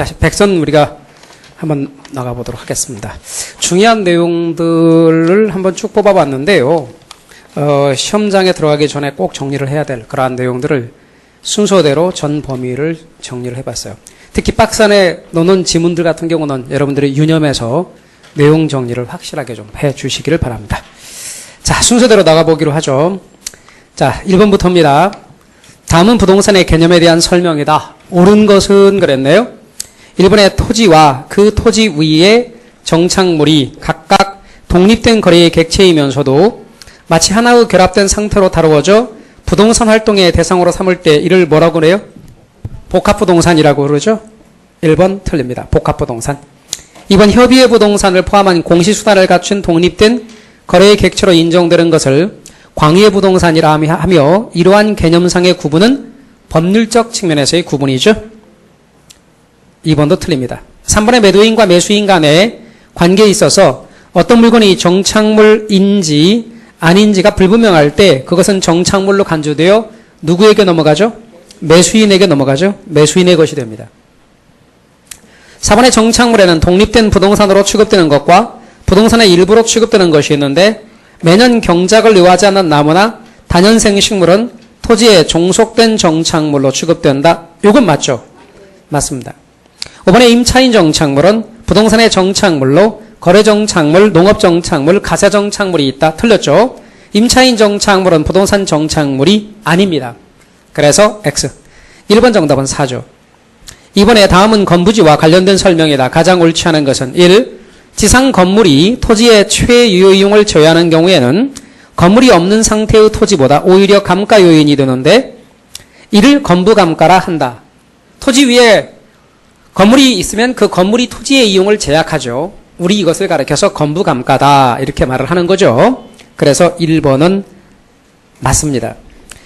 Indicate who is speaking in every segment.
Speaker 1: 자, 백선 우리가 한번 나가보도록 하겠습니다. 중요한 내용들을 한번 쭉 뽑아봤는데요. 시험장에 들어가기 전에 꼭 정리를 해야 될 그러한 내용들을 순서대로 전 범위를 정리를 해봤어요. 특히 박스 안에 넣는 지문들 같은 경우는 여러분들이 유념해서 내용 정리를 확실하게 좀 해주시기를 바랍니다. 자, 순서대로 나가보기로 하죠. 자, 1번부터입니다. 다음은 부동산의 개념에 대한 설명이다. 옳은 것은 그랬네요. 1번의 토지와 그 토지 위에 정착물이 각각 독립된 거래의 객체이면서도 마치 하나의 결합된 상태로 다루어져 부동산 활동의 대상으로 삼을 때 이를 뭐라고 그래요? 복합부동산이라고 그러죠? 1번 틀립니다. 복합부동산. 2번 협의의 부동산을 포함한 공시수단을 갖춘 독립된 거래의 객체로 인정되는 것을 광의의 부동산이라 하며 이러한 개념상의 구분은 법률적 측면에서의 구분이죠. 2번도 틀립니다. 3번의 매도인과 매수인 간의 관계에 있어서 어떤 물건이 정착물인지 아닌지가 불분명할 때 그것은 정착물로 간주되어 누구에게 넘어가죠? 매수인에게 넘어가죠. 매수인의 것이 됩니다. 4번의 정착물에는 독립된 부동산으로 취급되는 것과 부동산의 일부로 취급되는 것이 있는데 매년 경작을 요하지 않는 나무나 다년생 식물은 토지에 종속된 정착물로 취급된다. 이건 맞죠? 맞습니다. 5번의 임차인 정착물은 부동산의 정착물로 거래정착물, 농업정착물, 가사정착물이 있다. 틀렸죠? 임차인 정착물은 부동산 정착물이 아닙니다. 그래서 X. 1번 정답은 4죠. 2번에 다음은 건부지와 관련된 설명이다. 가장 옳지 않은 것은 1. 지상 건물이 토지의 최유효 이용을 제외하는 경우에는 건물이 없는 상태의 토지보다 오히려 감가 요인이 되는데 이를 건부감가라 한다. 토지 위에 건물이 있으면 그 건물이 토지의 이용을 제약하죠. 우리 이것을 가리켜서 건부감가다 이렇게 말을 하는 거죠. 그래서 1번은 맞습니다.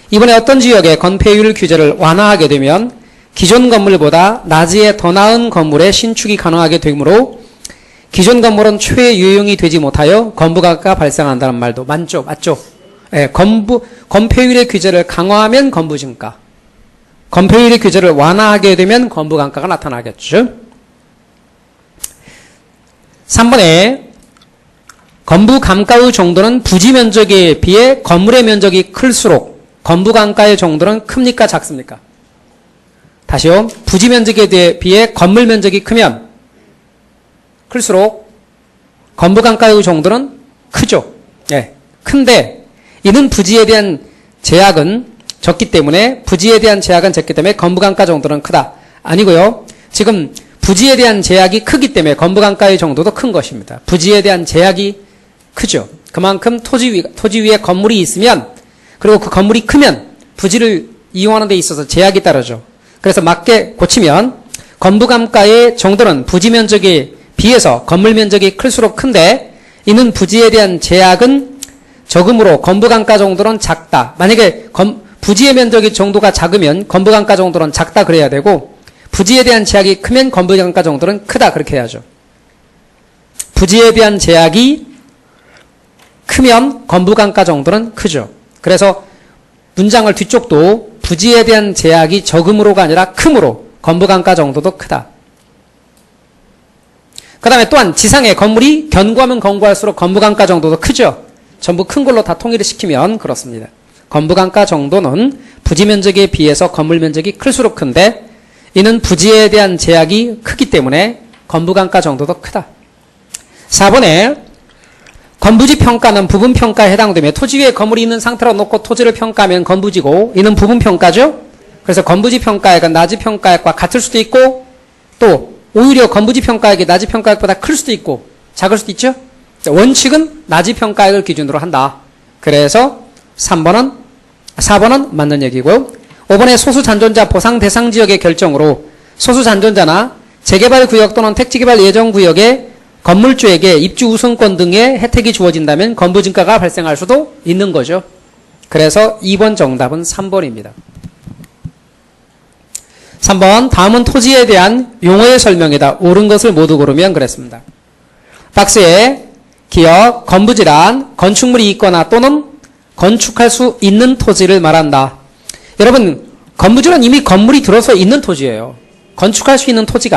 Speaker 1: 이번에 어떤 지역의 건폐율 규제를 완화하게 되면 기존 건물보다 낮이에 더 나은 건물의 신축이 가능하게 되므로 기존 건물은 최유용이 되지 못하여 건부가가 발생한다는 말도 맞죠? 예, 건폐율의 규제를 강화하면 건부증가, 건폐율의 규제를 완화하게 되면 건부감가가 나타나겠죠. 3번에 건부감가의 정도는 부지 면적에 비해 건물의 면적이 클수록 건부감가의 정도는 큽니까? 작습니까? 다시요. 부지 면적에 비해 건물 면적이 크면 클수록 건부감가의 정도는 크죠. 예, 큰데 이는 부지에 대한 제약은 적기 때문에 부지에 대한 제약은 적기 때문에 건부감가 정도는 크다. 아니고요. 지금 부지에 대한 제약이 크기 때문에 건부감가의 정도도 큰 것입니다. 부지에 대한 제약이 크죠. 그만큼 토지 위에 건물이 있으면 그리고 그 건물이 크면 부지를 이용하는 데 있어서 제약이 따르죠. 그래서 맞게 고치면 건부감가의 정도는 부지 면적에 비해서 건물 면적이 클수록 큰데 이는 부지에 대한 제약은 적음으로 건부감가 정도는 작다. 만약에 부지의 면적이 정도가 작으면 건부감가 정도는 작다 그래야 되고 부지에 대한 제약이 크면 건부감가 정도는 크다 그렇게 해야죠. 부지에 대한 제약이 크면 건부감가 정도는 크죠. 그래서 문장을 뒤쪽도 부지에 대한 제약이 적음으로가 아니라 크므로 건부감가 정도도 크다. 그 다음에 또한 지상에 건물이 견고하면 견고할수록 건부감가 정도도 크죠. 전부 큰 걸로 다 통일을 시키면 그렇습니다. 건부감가 정도는 부지 면적에 비해서 건물 면적이 클수록 큰데 이는 부지에 대한 제약이 크기 때문에 건부감가 정도도 크다. 4번에 건부지 평가는 부분평가에 해당되며 토지 위에 건물이 있는 상태로 놓고 토지를 평가하면 건부지고 이는 부분평가죠. 그래서 건부지 평가액은 나지 평가액과 같을 수도 있고 또 오히려 건부지 평가액이 나지 평가액보다 클 수도 있고 작을 수도 있죠. 원칙은 나지 평가액을 기준으로 한다. 그래서 4번은 맞는 얘기고요. 5번의 소수잔존자 보상 대상 지역의 결정으로 소수잔존자나 재개발구역 또는 택지개발 예정구역의 건물주에게 입주 우선권 등의 혜택이 주어진다면 건부증가가 발생할 수도 있는 거죠. 그래서 2번 정답은 3번입니다. 3번 다음은 토지에 대한 용어의 설명이다. 옳은 것을 모두 고르면 그랬습니다. 박스에 기억, 건부지란 건축물이 있거나 또는 건축할 수 있는 토지를 말한다. 여러분 건부지란 이미 건물이 들어서 있는 토지예요. 건축할 수 있는 토지가